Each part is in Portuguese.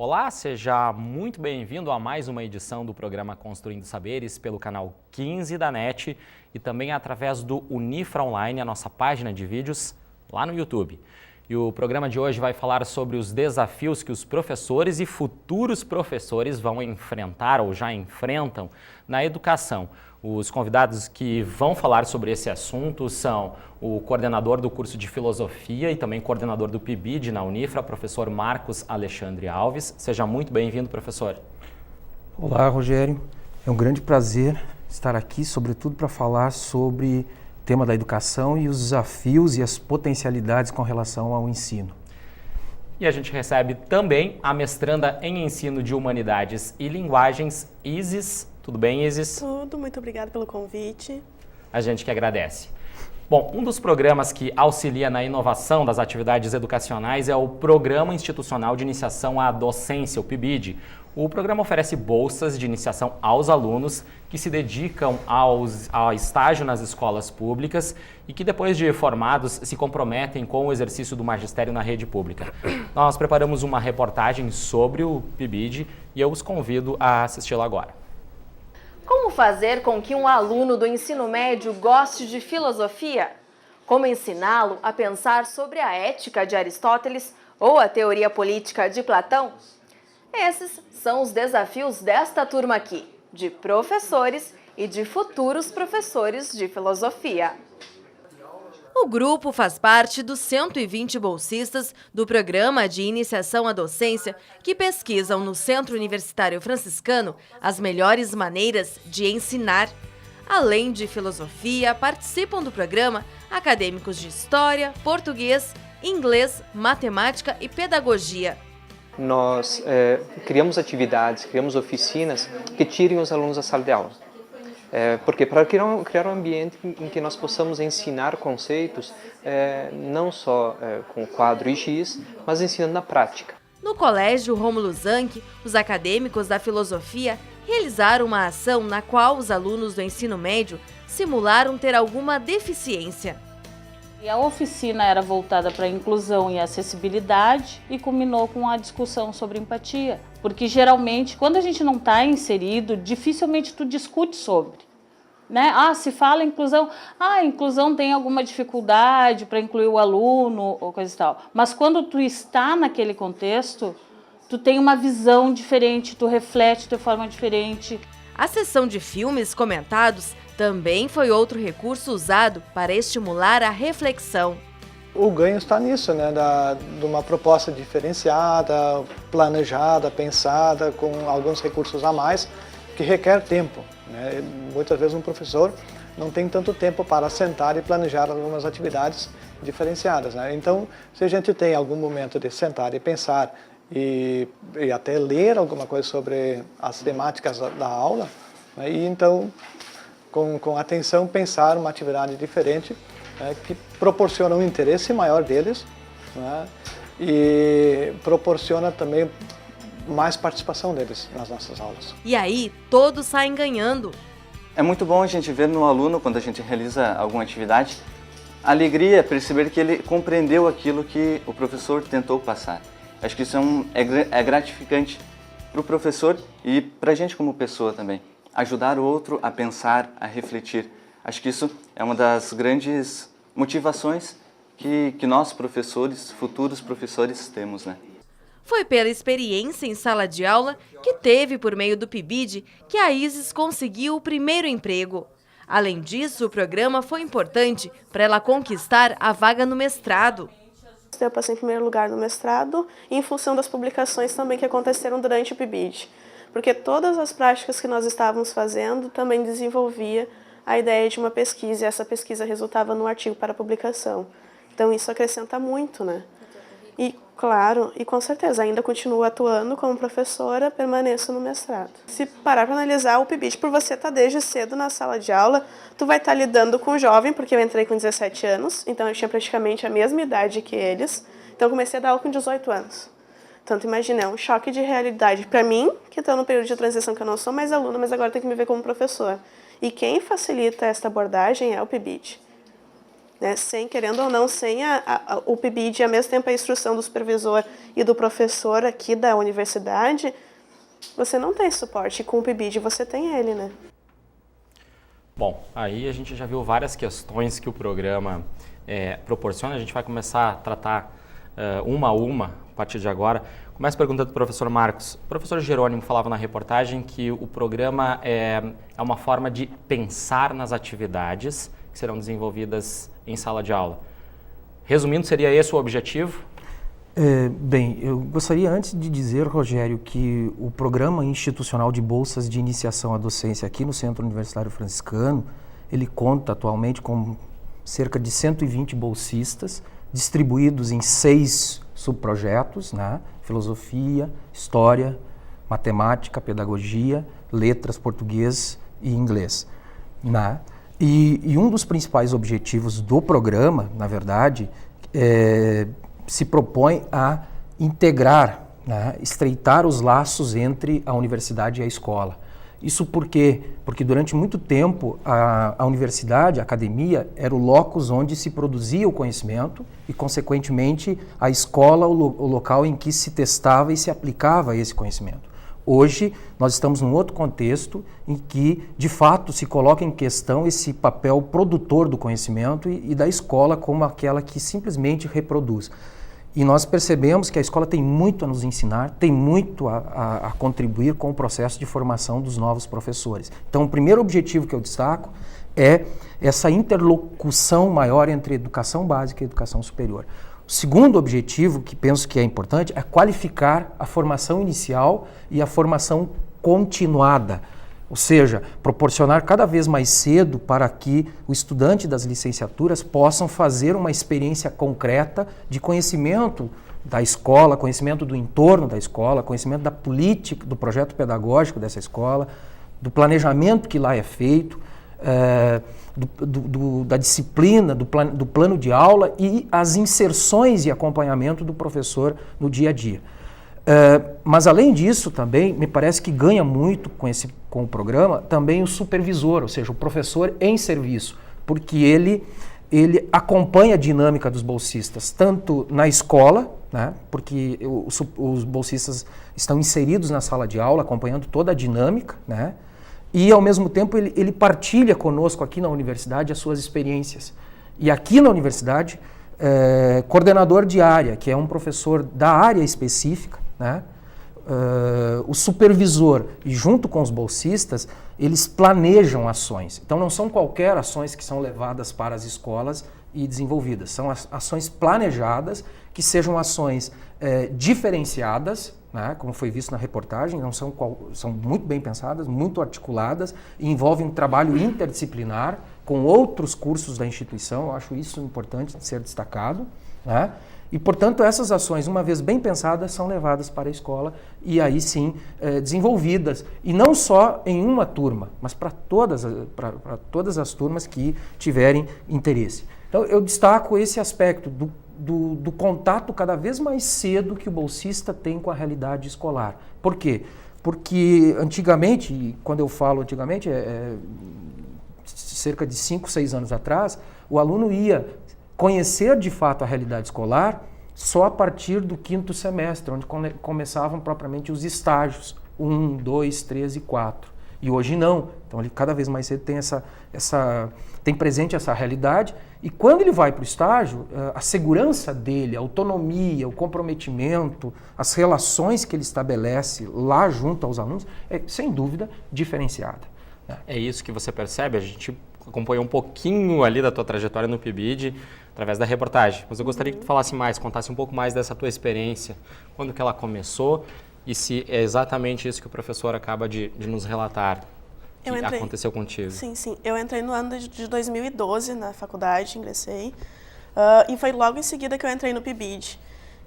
Olá, seja muito bem-vindo a mais uma edição do programa Construindo Saberes pelo canal 15 da NET e também através do Unifra Online, a nossa página de vídeos lá no YouTube. E o programa de hoje vai falar sobre os desafios que os professores e futuros professores vão enfrentar ou já enfrentam na educação. Os convidados que vão falar sobre esse assunto são o coordenador do curso de Filosofia e também coordenador do PIBID na Unifra, professor Marcos Alexandre Alves. Seja muito bem-vindo, professor. Olá, Rogério. É um grande prazer estar aqui, sobretudo para falar sobre o tema da educação e os desafios e as potencialidades com relação ao ensino. E a gente recebe também a mestranda em Ensino de Humanidades e Linguagens, Isis. Tudo bem, Isis? Tudo, muito obrigada pelo convite. A gente que agradece. Bom, um dos programas que auxilia na inovação das atividades educacionais é o Programa Institucional de Iniciação à Docência, o PIBID. O programa oferece bolsas de iniciação aos alunos que se dedicam ao estágio nas escolas públicas e que depois de formados se comprometem com o exercício do magistério na rede pública. Nós preparamos uma reportagem sobre o PIBID e eu os convido a assisti-la agora. Como fazer com que um aluno do ensino médio goste de filosofia? Como ensiná-lo a pensar sobre a ética de Aristóteles ou a teoria política de Platão? Esses são os desafios desta turma aqui, de professores e de futuros professores de filosofia. O grupo faz parte dos 120 bolsistas do Programa de Iniciação à Docência que pesquisam no Centro Universitário Franciscano as melhores maneiras de ensinar. Além de filosofia, participam do programa acadêmicos de História, Português, Inglês, Matemática e Pedagogia. Nós criamos atividades, criamos oficinas que tirem os alunos da sala de aula. Porque para criar um ambiente em que nós possamos ensinar conceitos não só com o quadro e giz, mas ensinando na prática. No Colégio Rômulo Zanck, os acadêmicos da filosofia realizaram uma ação na qual os alunos do ensino médio simularam ter alguma deficiência. E a oficina era voltada para a inclusão e acessibilidade e culminou com a discussão sobre empatia. Porque geralmente, quando a gente não está inserido, dificilmente tu discute sobre. Né? Se fala inclusão, a inclusão tem alguma dificuldade para incluir o aluno ou coisa e tal. Mas quando tu está naquele contexto, tu tem uma visão diferente, tu reflete de forma diferente. A sessão de filmes comentados também foi outro recurso usado para estimular a reflexão. O ganho está nisso, né? De uma proposta diferenciada, planejada, pensada, com alguns recursos a mais, que requer tempo, né? Muitas vezes um professor não tem tanto tempo para sentar e planejar algumas atividades diferenciadas, né? Então, se a gente tem algum momento de sentar e pensar e até ler alguma coisa sobre as temáticas da aula, né? E então, com atenção, pensar uma atividade diferente, né, que proporciona um interesse maior deles, né, e proporciona também mais participação deles nas nossas aulas. E aí, todos saem ganhando. É muito bom a gente ver no aluno, quando a gente realiza alguma atividade, a alegria, perceber que ele compreendeu aquilo que o professor tentou passar. Acho que isso é gratificante para o professor e para a gente como pessoa também. Ajudar o outro a pensar, a refletir. Acho que isso é uma das grandes motivações que nós, professores, futuros professores, temos, né? Foi pela experiência em sala de aula que teve por meio do PIBID que a Isis conseguiu o primeiro emprego. Além disso, o programa foi importante para ela conquistar a vaga no mestrado. Eu passei em primeiro lugar no mestrado em função das publicações também que aconteceram durante o PIBID. Porque todas as práticas que nós estávamos fazendo também desenvolvia a ideia de uma pesquisa, e essa pesquisa resultava num artigo para publicação. Então isso acrescenta muito, né? E, claro, e com certeza, ainda continuo atuando como professora, permaneço no mestrado. Se parar para analisar o PIBID, por você estar desde cedo na sala de aula, tu vai estar lidando com o jovem, porque eu entrei com 17 anos, então eu tinha praticamente a mesma idade que eles, então eu comecei a dar aula com 18 anos. Tanto imagina, é um choque de realidade para mim, que estou no período de transição que eu não sou mais aluna, mas agora tenho que me ver como professor. E quem facilita esta abordagem é o PIBID. né? Querendo ou não, sem o PIBID e ao mesmo tempo a instrução do supervisor e do professor aqui da universidade, você não tem suporte. E com o PIBID você tem ele, né? Bom, aí a gente já viu várias questões que o programa proporciona. A gente vai começar a tratar uma a uma a partir de agora. Começo perguntando para o professor Marcos. O professor Jerônimo falava na reportagem que o programa é uma forma de pensar nas atividades que serão desenvolvidas em sala de aula. Resumindo, seria esse o objetivo? Bem, eu gostaria antes de dizer, Rogério, que o Programa Institucional de Bolsas de Iniciação à Docência aqui no Centro Universitário Franciscano, ele conta atualmente com cerca de 120 bolsistas, distribuídos em 6 subprojetos, né? Filosofia, História, Matemática, Pedagogia, Letras, Português e Inglês, né? E um dos principais objetivos do programa, na verdade, se propõe a integrar, né, estreitar os laços entre a universidade e a escola. Isso por quê? Porque durante muito tempo a universidade, a academia, era o locus onde se produzia o conhecimento e, consequentemente, a escola, o local em que se testava e se aplicava esse conhecimento. Hoje, nós estamos num outro contexto em que, de fato, se coloca em questão esse papel produtor do conhecimento e da escola como aquela que simplesmente reproduz. E nós percebemos que a escola tem muito a nos ensinar, tem muito a contribuir com o processo de formação dos novos professores. Então, o primeiro objetivo que eu destaco é essa interlocução maior entre educação básica e educação superior. O segundo objetivo, que penso que é importante, é qualificar a formação inicial e a formação continuada. Ou seja, proporcionar cada vez mais cedo para que o estudante das licenciaturas possam fazer uma experiência concreta de conhecimento da escola, conhecimento do entorno da escola, conhecimento da política, do projeto pedagógico dessa escola, do planejamento que lá é feito, da disciplina, do plano de aula e as inserções e acompanhamento do professor no dia a dia. Mas além disso também, me parece que ganha muito com o programa também o supervisor, ou seja, o professor em serviço, porque ele acompanha a dinâmica dos bolsistas, tanto na escola, né, porque os bolsistas estão inseridos na sala de aula, acompanhando toda a dinâmica, né, e ao mesmo tempo ele partilha conosco aqui na universidade as suas experiências. E aqui na universidade, coordenador de área, que é um professor da área específica, né? O supervisor e junto com os bolsistas, eles planejam ações. Então não são qualquer ações que são levadas para as escolas e desenvolvidas. São ações planejadas, que sejam ações diferenciadas, né? Como foi visto na reportagem, não são muito bem pensadas, muito articuladas, e envolvem um trabalho interdisciplinar com outros cursos da instituição. Eu acho isso importante de ser destacado, né? E, portanto, essas ações, uma vez bem pensadas, são levadas para a escola e aí sim desenvolvidas. E não só em uma turma, mas para todas as turmas que tiverem interesse. Então, eu destaco esse aspecto do contato cada vez mais cedo que o bolsista tem com a realidade escolar. Por quê? Porque antigamente, e quando eu falo antigamente, cerca de 5, 6 anos atrás, o aluno ia conhecer de fato a realidade escolar só a partir do 5º semestre, onde começavam propriamente os estágios, 1, 2, 3 e 4. E hoje não. Então ele cada vez mais cedo tem presente essa realidade, e quando ele vai para o estágio, a segurança dele, a autonomia, o comprometimento, as relações que ele estabelece lá junto aos alunos é, sem dúvida, diferenciada. É isso que você percebe? A gente acompanhou um pouquinho ali da tua trajetória no PIBID através da reportagem, mas eu gostaria que tu falasse mais, contasse um pouco mais dessa tua experiência, quando que ela começou e se é exatamente isso que o professor acaba de nos relatar que aconteceu contigo. Sim. Eu entrei no ano de 2012 na faculdade, ingressei, e foi logo em seguida que eu entrei no PIBID.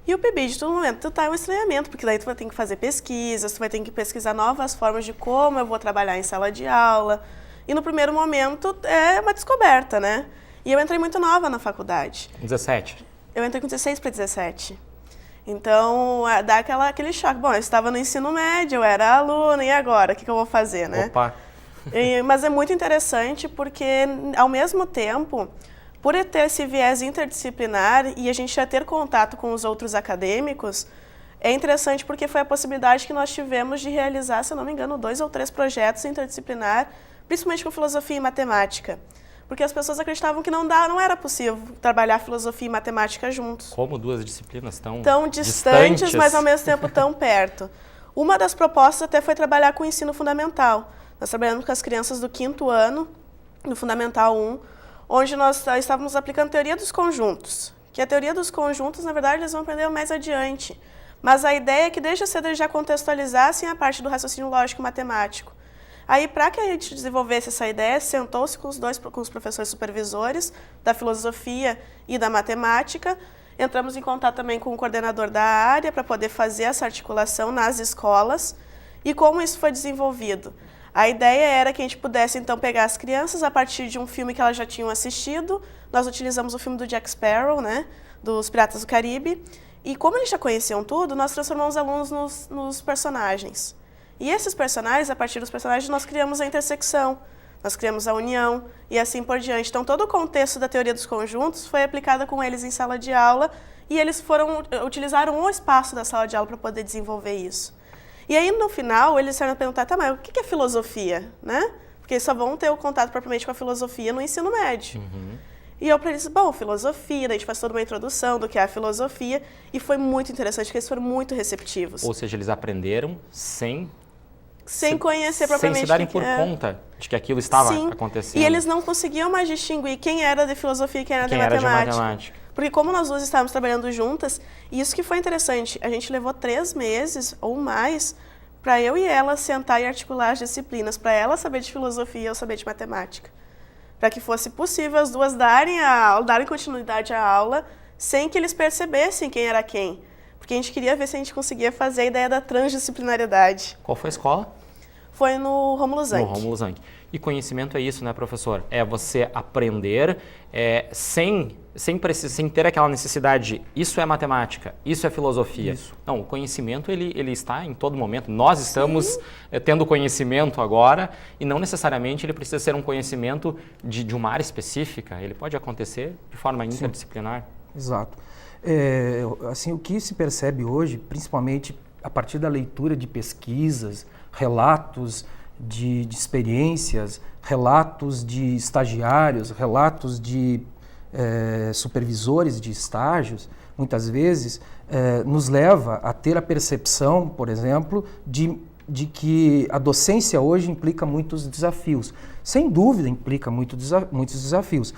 E o PIBID, todo momento, tu tá em um estranhamento, porque daí tu vai ter que fazer pesquisas, tu vai ter que pesquisar novas formas de como eu vou trabalhar em sala de aula. E no primeiro momento é uma descoberta, né? E eu entrei muito nova na faculdade. 17? Eu entrei com 16 para 17. Então, dá aquele choque. Bom, eu estava no ensino médio, eu era aluna, e agora? O que eu vou fazer, né? Opa! Mas é muito interessante porque, ao mesmo tempo, por ter esse viés interdisciplinar e a gente já ter contato com os outros acadêmicos, é interessante porque foi a possibilidade que nós tivemos de realizar, se eu não me engano, 2 ou 3 projetos interdisciplinar, principalmente com filosofia e matemática. Porque as pessoas acreditavam que não era possível trabalhar filosofia e matemática juntos. Como 2 disciplinas tão distantes, mas ao mesmo tempo tão perto. Uma das propostas até foi trabalhar com o ensino fundamental. Nós trabalhamos com as crianças do 5º ano, no Fundamental 1, onde nós estávamos aplicando a teoria dos conjuntos. Que a teoria dos conjuntos, na verdade, eles vão aprender mais adiante. Mas a ideia é que desde cedo eles já contextualizassem a parte do raciocínio lógico e matemático. Aí, para que a gente desenvolvesse essa ideia, sentou-se com os professores supervisores da filosofia e da matemática, entramos em contato também com o coordenador da área para poder fazer essa articulação nas escolas. E como isso foi desenvolvido? A ideia era que a gente pudesse, então, pegar as crianças a partir de um filme que elas já tinham assistido. Nós utilizamos o filme do Jack Sparrow, né, dos Piratas do Caribe. E como eles já conheciam tudo, nós transformamos os alunos nos personagens. E esses personagens, a partir dos personagens, nós criamos a intersecção, nós criamos a união e assim por diante. Então, todo o contexto da teoria dos conjuntos foi aplicado com eles em sala de aula e eles utilizaram o espaço da sala de aula para poder desenvolver isso. E aí, no final, eles disseram perguntar, tá, mas o que é filosofia, né? Porque eles só vão ter o contato propriamente com a filosofia no ensino médio. E eu para eles, bom, filosofia, daí a gente faz toda uma introdução do que é a filosofia, e foi muito interessante, porque eles foram muito receptivos. Ou seja, eles aprenderam sem conhecer propriamente. Sem se darem por conta de que aquilo estava acontecendo. E eles não conseguiam mais distinguir quem era de filosofia e quem era de matemática. Porque como nós duas estávamos trabalhando juntas, e isso que foi interessante, a gente levou 3 meses ou mais para eu e ela sentar e articular as disciplinas, para ela saber de filosofia e eu saber de matemática. Para que fosse possível as duas darem continuidade à aula, sem que eles percebessem quem era quem. Porque a gente queria ver se a gente conseguia fazer a ideia da transdisciplinaridade. Qual foi a escola? Foi no Rômulo Zanck. No Rômulo Zanck. E conhecimento é isso, né, professor? É você aprender sem ter aquela necessidade, isso é matemática, isso é filosofia. Isso. Não, o conhecimento ele está em todo momento. Nós estamos tendo conhecimento agora e não necessariamente ele precisa ser um conhecimento de uma área específica. Ele pode acontecer de forma interdisciplinar. Exato. Assim, o que se percebe hoje, principalmente a partir da leitura de pesquisas, relatos de experiências, relatos de estagiários, relatos de supervisores de estágios, muitas vezes nos leva a ter a percepção, por exemplo, de que a docência hoje implica muitos desafios. Sem dúvida implica muitos desafios.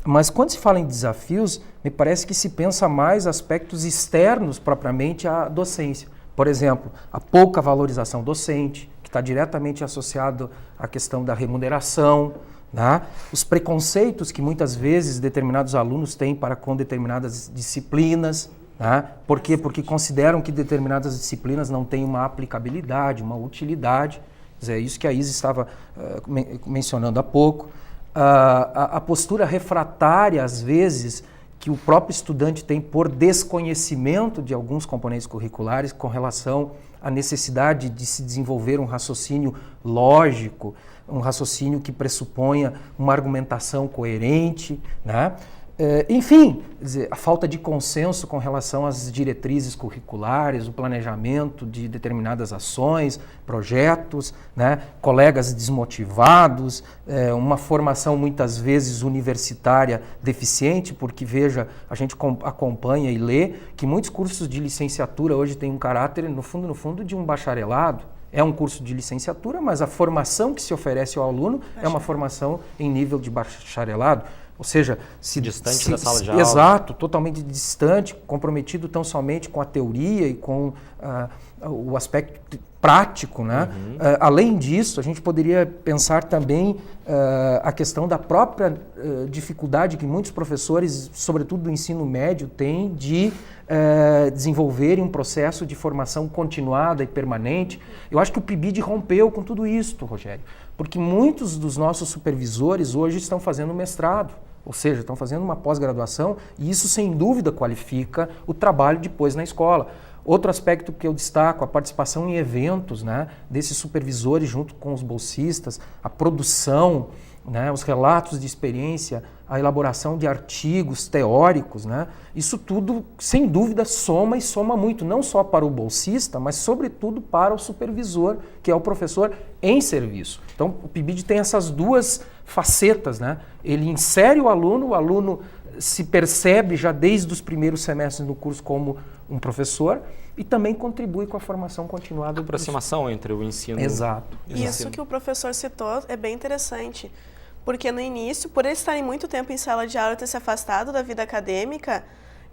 Mas quando se fala em desafios, me parece que se pensa mais aspectos externos propriamente à docência. Por exemplo, a pouca valorização docente, que está diretamente associado à questão da remuneração, né? Os preconceitos que muitas vezes determinados alunos têm para com determinadas disciplinas. Né? Por quê? Porque consideram que determinadas disciplinas não têm uma aplicabilidade, uma utilidade. É isso que a Isa estava mencionando há pouco. A postura refratária, às vezes, que o próprio estudante tem por desconhecimento de alguns componentes curriculares com relação à necessidade de se desenvolver um raciocínio lógico, um raciocínio que pressuponha uma argumentação coerente, né? Enfim, a falta de consenso com relação às diretrizes curriculares, o planejamento de determinadas ações, projetos, né? Colegas desmotivados, uma formação muitas vezes universitária deficiente, porque veja, a gente acompanha e lê que muitos cursos de licenciatura hoje têm um caráter, no fundo, de um bacharelado. É um curso de licenciatura, mas a formação que se oferece ao aluno é uma formação em nível de bacharelado. Ou seja, distante da sala de aula. Exato, totalmente distante, comprometido tão somente com a teoria e com o aspecto prático, né? Além disso, a gente poderia pensar também a questão da própria dificuldade que muitos professores, sobretudo do ensino médio, têm de desenvolverem um processo de formação continuada e permanente. Eu acho que o PIBID rompeu com tudo isso, Rogério, porque muitos dos nossos supervisores hoje estão fazendo mestrado, ou seja, estão fazendo uma pós-graduação, e isso sem dúvida qualifica o trabalho depois na escola. Outro aspecto que eu destaco, a participação em eventos, né, desses supervisores junto com os bolsistas, a produção né, os relatos de experiência, a elaboração de artigos teóricos, né, isso tudo, sem dúvida, soma e soma muito, não só para o bolsista, mas sobretudo para o supervisor, que é o professor em serviço. Então, o PIBID tem essas duas facetas, né? Ele insere o aluno se percebe já desde os primeiros semestres do curso como um professor e também contribui com a formação continuada. A aproximação entre o ensino... Exato. Isso que o professor citou é bem interessante, porque no início, por eles estarem muito tempo em sala de aula e ter se afastado da vida acadêmica,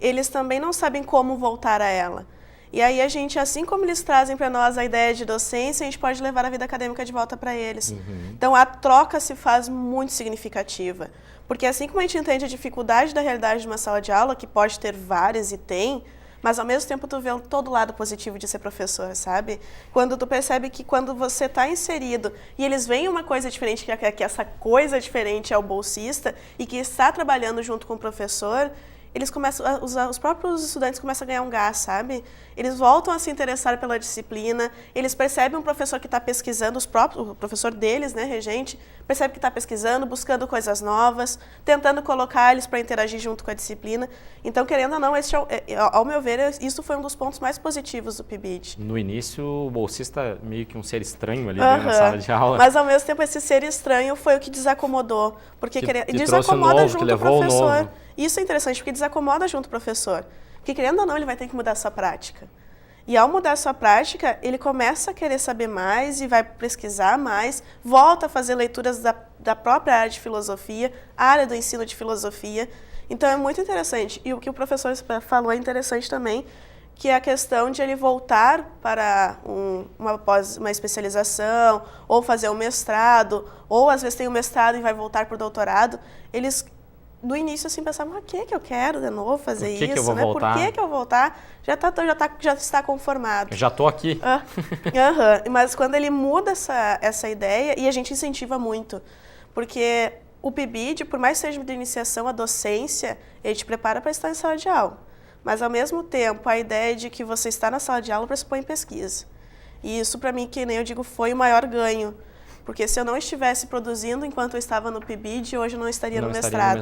eles também não sabem como voltar a ela. E aí a gente, assim como eles trazem para nós a ideia de docência, a gente pode levar a vida acadêmica de volta para eles. Então a troca se faz muito significativa, porque assim como a gente entende a dificuldade da realidade de uma sala de aula, que pode ter várias e tem, mas ao mesmo tempo tu vê todo o lado positivo de ser professor, sabe? Quando tu percebe que quando você está inserido e eles veem uma coisa diferente, que essa coisa diferente é o bolsista e que está trabalhando junto com o professor, eles começam, os próprios estudantes começam a ganhar um gás, sabe? Eles voltam a se interessar pela disciplina, eles percebem um professor que está pesquisando, o professor deles, né, regente, percebe que está pesquisando, buscando coisas novas, tentando colocar eles para interagir junto com a disciplina. Então, querendo ou não, ao meu ver, isso foi um dos pontos mais positivos do PIBID. No início, o bolsista meio que um ser estranho ali dentro da sala de aula. Mas, ao mesmo tempo, esse ser estranho foi o que desacomodou, porque desacomoda novo, junto o professor. Isso é interessante, porque desacomoda junto o professor. Porque, querendo ou não, ele vai ter que mudar a sua prática. E ao mudar a sua prática, ele começa a querer saber mais e vai pesquisar mais, volta a fazer leituras da própria área de filosofia, área do ensino de filosofia. Então é muito interessante. E o que o professor falou é interessante também, que é a questão de ele voltar para uma especialização, ou fazer um mestrado, ou às vezes tem um mestrado e vai voltar para o doutorado. Eles... No início, assim, pensavam, que eu quero de novo fazer isso, que eu vou voltar? Por que eu vou voltar? Já está conformado. Eu já estou aqui. Mas quando ele muda essa ideia, e a gente incentiva muito, porque o PIBID, por mais que seja de iniciação à docência, ele te prepara para estar em sala de aula. Mas, ao mesmo tempo, a ideia de que você está na sala de aula pressupõe pesquisa. E isso, para mim, que nem eu digo, foi o maior ganho. Porque se eu não estivesse produzindo enquanto eu estava no PIBID, hoje eu não estaria no mestrado.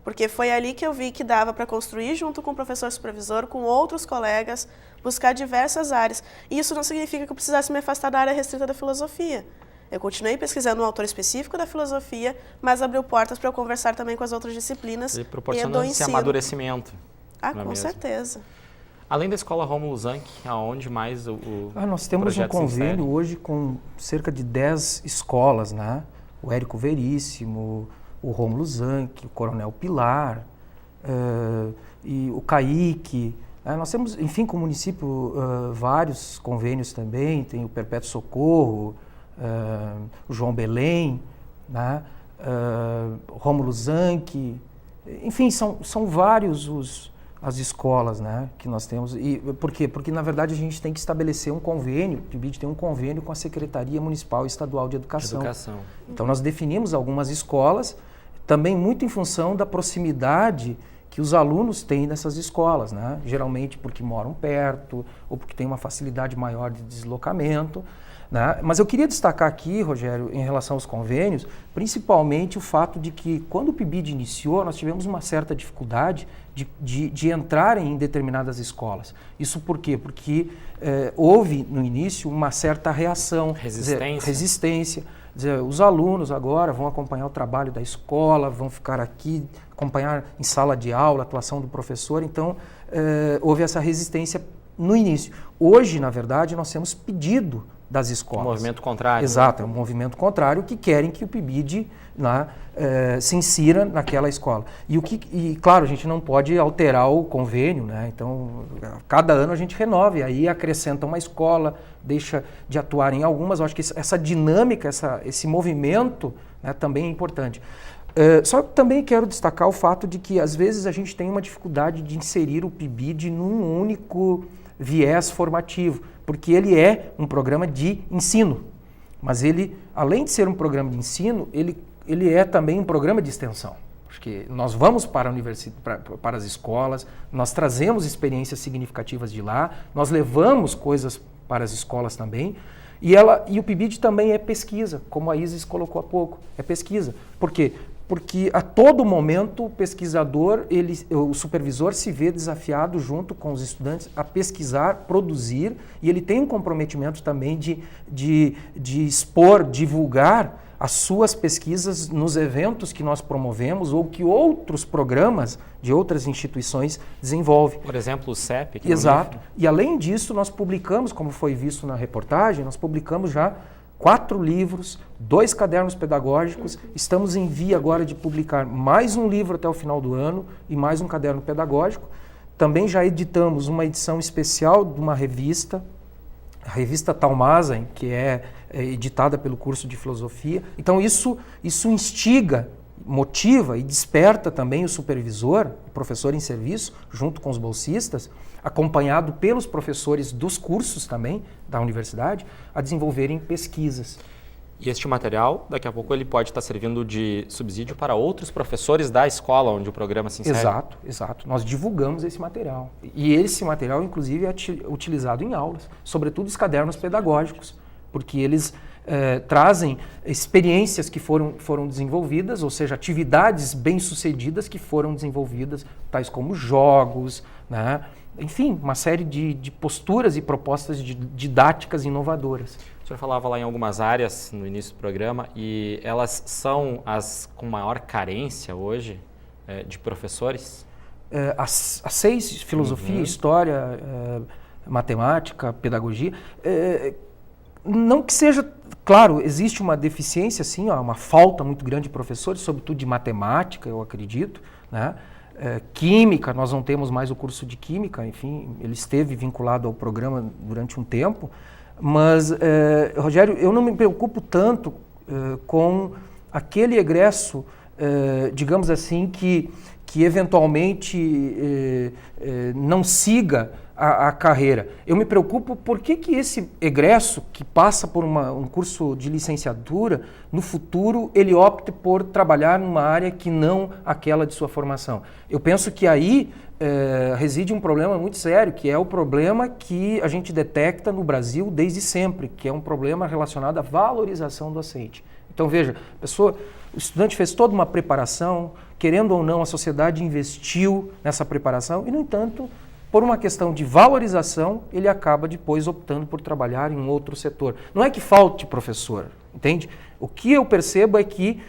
Porque foi ali que eu vi que dava para construir junto com o professor supervisor, com outros colegas, buscar diversas áreas. E isso não significa que eu precisasse me afastar da área restrita da filosofia. Eu continuei pesquisando um autor específico da filosofia, mas abriu portas para eu conversar também com as outras disciplinas. Ele proporciona esse amadurecimento. Com certeza. Além da Escola Rômulo Zanck, aonde mais nós temos um convênio hoje com cerca de 10 escolas, né? O Érico Veríssimo, o Rômulo Zanck, o Coronel Pilar, e o Caíque. Nós temos, enfim, com o município, vários convênios também, tem o Perpétuo Socorro, o João Belém, né? O Rômulo Zanck, enfim, são vários as escolas, né, que nós temos. E por quê? Porque, na verdade, a gente tem que estabelecer um convênio, o PIBID tem um convênio com a Secretaria Municipal e Estadual de Educação. Então, nós definimos algumas escolas, também muito em função da proximidade que os alunos têm nessas escolas, né? Geralmente porque moram perto ou porque tem uma facilidade maior de deslocamento, né? Mas eu queria destacar aqui, Rogério, em relação aos convênios, principalmente o fato de que quando o PIBID iniciou, nós tivemos uma certa dificuldade de entrar em determinadas escolas. Isso por quê? Porque houve no início uma certa reação, resistência. Os alunos agora vão acompanhar o trabalho da escola, vão ficar aqui, acompanhar em sala de aula a atuação do professor, então houve essa resistência no início. Hoje, na verdade, nós temos pedido das escolas. Um movimento contrário. Exato, é um movimento contrário que querem que o PIBID se insira naquela escola. E, claro, a gente não pode alterar o convênio, né? Então, cada ano a gente renova, e aí acrescenta uma escola, deixa de atuar em algumas. Eu acho que essa dinâmica, esse movimento, né, também é importante. Só que também quero destacar o fato de que, às vezes, a gente tem uma dificuldade de inserir o PIBID num único viés formativo, porque ele é um programa de ensino, mas ele, além de ser um programa de ensino, ele é também um programa de extensão. Acho que nós vamos para as escolas, nós trazemos experiências significativas de lá, nós levamos coisas para as escolas também, E o PIBID também é pesquisa, como a Isis colocou há pouco, é pesquisa. Por quê? Porque a todo momento o pesquisador, o supervisor se vê desafiado junto com os estudantes a pesquisar, produzir, e ele tem um comprometimento também de expor, divulgar as suas pesquisas nos eventos que nós promovemos ou que outros programas de outras instituições desenvolvem. Por exemplo, o CEP. Exato. E além disso, nós publicamos, como foi visto na reportagem, nós publicamos já 4 livros, 2 cadernos pedagógicos. Estamos em via agora de publicar mais um livro até o final do ano e mais um caderno pedagógico. Também já editamos uma edição especial de uma revista, a revista Talmazen, que é editada pelo curso de filosofia. Então isso instiga, motiva e desperta também o supervisor, o professor em serviço, junto com os bolsistas, acompanhado pelos professores dos cursos também da universidade, a desenvolverem pesquisas. E este material, daqui a pouco, ele pode estar servindo de subsídio para outros professores da escola onde o programa se insere? Exato. Nós divulgamos esse material. E esse material, inclusive, é utilizado em aulas, sobretudo os cadernos pedagógicos, porque eles trazem experiências que foram desenvolvidas, ou seja, atividades bem-sucedidas que foram desenvolvidas, tais como jogos, né? Enfim, uma série de posturas e propostas didáticas inovadoras. O senhor falava lá em algumas áreas no início do programa e elas são as com maior carência hoje de professores? As 6, filosofia, história, matemática, pedagogia, não que seja, claro, existe uma deficiência, sim, uma falta muito grande de professores, sobretudo de matemática, eu acredito, né? Química, nós não temos mais o curso de Química, enfim, ele esteve vinculado ao programa durante um tempo, mas, Rogério, eu não me preocupo tanto com aquele egresso, digamos assim, que eventualmente não siga a carreira. Eu me preocupo por que esse egresso que passa por um curso de licenciatura, no futuro ele opte por trabalhar numa área que não aquela de sua formação. Eu penso que aí reside um problema muito sério, que é o problema que a gente detecta no Brasil desde sempre, que é um problema relacionado à valorização docente. Então veja, o estudante fez toda uma preparação, querendo ou não, a sociedade investiu nessa preparação e, no entanto, por uma questão de valorização, ele acaba depois optando por trabalhar em um outro setor. Não é que falte professor, entende? O que eu percebo é que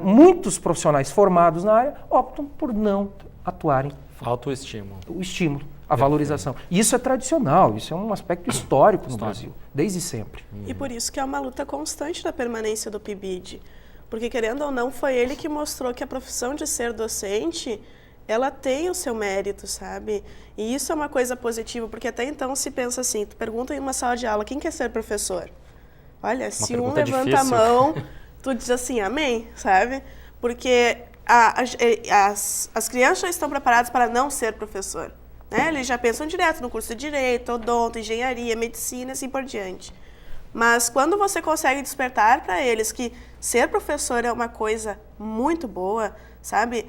muitos profissionais formados na área optam por não atuarem. Falta o estímulo. O estímulo, a valorização. E isso é tradicional, isso é um aspecto histórico no Brasil, desde sempre. E por isso que é uma luta constante da permanência do PIBID. Porque, querendo ou não, foi ele que mostrou que a profissão de ser docente, ela tem o seu mérito, sabe? E isso é uma coisa positiva, porque até então se pensa assim, tu pergunta em uma sala de aula, quem quer ser professor? Olha, se um levanta a mão, tu diz assim, amém, sabe? Porque as crianças já estão preparadas para não ser professor, né? Eles já pensam direto no curso de Direito, Odonto, Engenharia, Medicina e assim por diante. Mas quando você consegue despertar para eles que ser professor é uma coisa muito boa, sabe?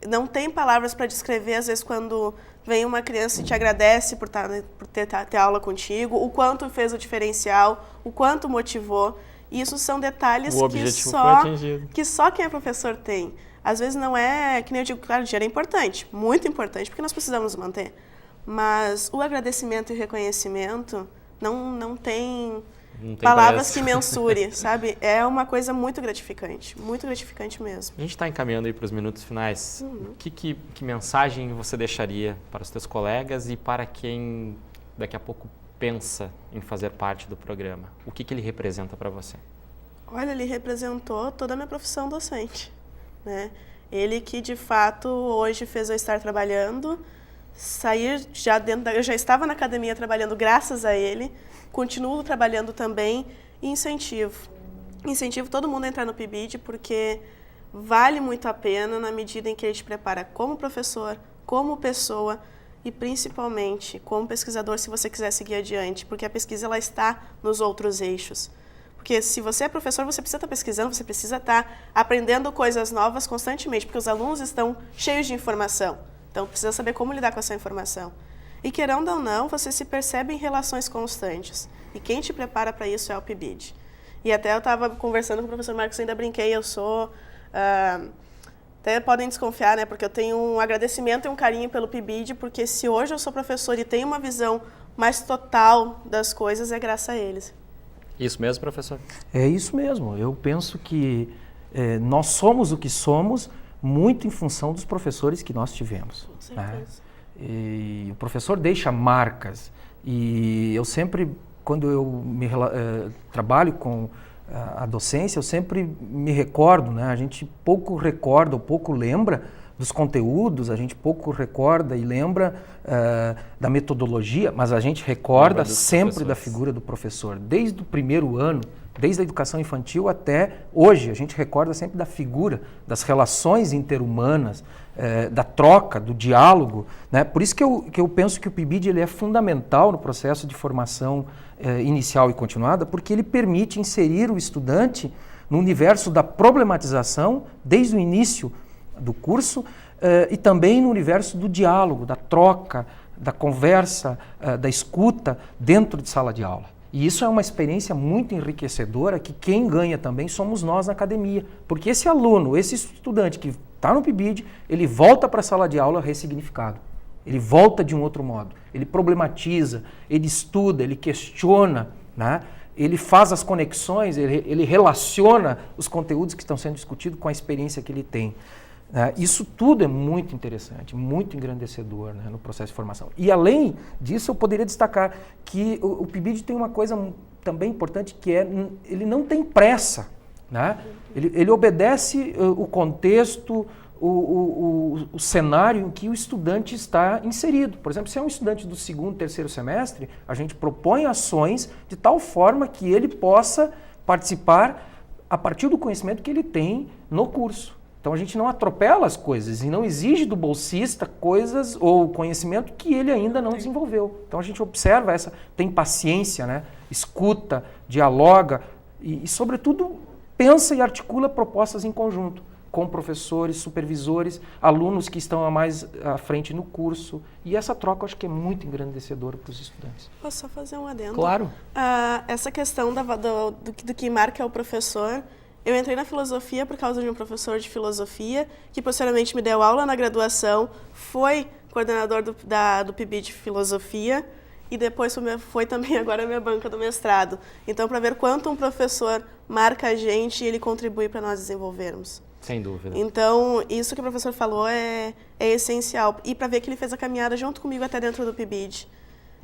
Não tem palavras para descrever, às vezes, quando vem uma criança e te agradece por ter aula contigo, o quanto fez o diferencial, o quanto motivou. Isso são detalhes que só quem é professor tem. Às vezes não é, que nem eu digo, claro, o dinheiro é importante, muito importante, porque nós precisamos manter. Mas o agradecimento e o reconhecimento não tem palavras que mensure, sabe? É uma coisa muito gratificante mesmo. A gente está encaminhando aí para os minutos finais. Que mensagem você deixaria para os teus colegas e para quem daqui a pouco pensa em fazer parte do programa? O que ele representa para você? Olha, ele representou toda a minha profissão docente, né? Ele que, de fato, hoje fez eu estar trabalhando, sair já eu já estava na academia trabalhando graças a ele, continuo trabalhando também e incentivo todo mundo a entrar no PIBID, porque vale muito a pena na medida em que ele te prepara como professor, como pessoa e principalmente como pesquisador, se você quiser seguir adiante, porque a pesquisa ela está nos outros eixos. Porque se você é professor, você precisa estar pesquisando, você precisa estar aprendendo coisas novas constantemente, porque os alunos estão cheios de informação. Então, precisa saber como lidar com essa informação. E querendo ou não, você se percebe em relações constantes. E quem te prepara para isso é o PIBID. E até eu estava conversando com o professor Marcos, ainda brinquei, eu sou... até podem desconfiar, né? Porque eu tenho um agradecimento e um carinho pelo PIBID, porque se hoje eu sou professor e tenho uma visão mais total das coisas, é graças a eles. Isso mesmo, professor? É isso mesmo. Eu penso que nós somos o que somos muito em função dos professores que nós tivemos. Com certeza. Né? E o professor deixa marcas. E eu sempre, quando eu trabalho com a docência, eu sempre me recordo, né? A gente pouco recorda ou pouco lembra dos conteúdos, a gente pouco recorda e lembra da metodologia, mas a gente recorda sempre da figura do professor. Desde o primeiro ano, desde a educação infantil até hoje, a gente recorda sempre da figura, das relações interhumanas, da troca, do diálogo, né? Por isso que eu penso que o PIBID ele é fundamental no processo de formação inicial e continuada, porque ele permite inserir o estudante no universo da problematização desde o início do curso e também no universo do diálogo, da troca, da conversa, da escuta dentro de sala de aula. E isso é uma experiência muito enriquecedora que quem ganha também somos nós na academia, porque esse aluno, esse estudante que está no PIBID, ele volta para a sala de aula ressignificado. Ele volta de um outro modo, ele problematiza, ele estuda, ele questiona, né? Ele faz as conexões, ele relaciona os conteúdos que estão sendo discutidos com a experiência que ele tem. Isso tudo é muito interessante, muito engrandecedor, né, no processo de formação. E além disso, eu poderia destacar que o PIBID tem uma coisa também importante, que ele não tem pressa, né? Ele obedece o contexto, o cenário em que o estudante está inserido. Por exemplo, se é um estudante do segundo, terceiro semestre, a gente propõe ações de tal forma que ele possa participar a partir do conhecimento que ele tem no curso. Então a gente não atropela as coisas e não exige do bolsista coisas ou conhecimento que ele ainda não desenvolveu. Então a gente observa tem paciência, né? Escuta, dialoga e sobretudo, pensa e articula propostas em conjunto com professores, supervisores, alunos que estão mais à frente no curso. E essa troca eu acho que é muito engrandecedora para os estudantes. Posso só fazer um adendo? Claro. Essa questão do que marca é o professor. Eu entrei na filosofia por causa de um professor de filosofia, que posteriormente me deu aula na graduação, foi coordenador do PIBID de filosofia e depois foi também agora a minha banca do mestrado. Então, para ver quanto um professor marca a gente e ele contribui para nós desenvolvermos. Sem dúvida. Então, isso que o professor falou é essencial. E para ver que ele fez a caminhada junto comigo até dentro do PIBID.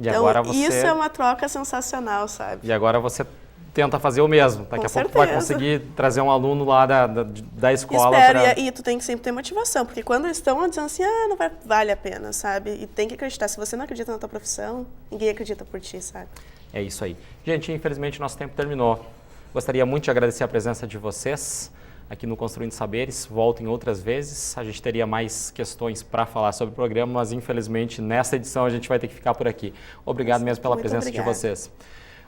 E então, agora você... isso é uma troca sensacional, sabe? E agora você tenta fazer o mesmo. Daqui a pouco vai conseguir trazer um aluno lá da escola. Espero, e tu tem que sempre ter motivação, porque quando eles estão dizendo assim, não vale a pena, sabe? E tem que acreditar. Se você não acredita na tua profissão, ninguém acredita por ti, sabe? É isso aí. Gente, infelizmente nosso tempo terminou. Gostaria muito de agradecer a presença de vocês aqui no Construindo Saberes. Voltem outras vezes. A gente teria mais questões para falar sobre o programa, mas infelizmente nessa edição a gente vai ter que ficar por aqui. Obrigado mesmo pela presença de vocês.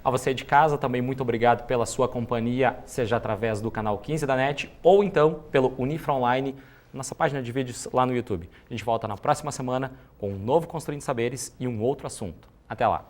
A você de casa, também muito obrigado pela sua companhia, seja através do canal 15 da NET ou então pelo Unifra Online, nossa página de vídeos lá no YouTube. A gente volta na próxima semana com um novo Construindo Saberes e um outro assunto. Até lá!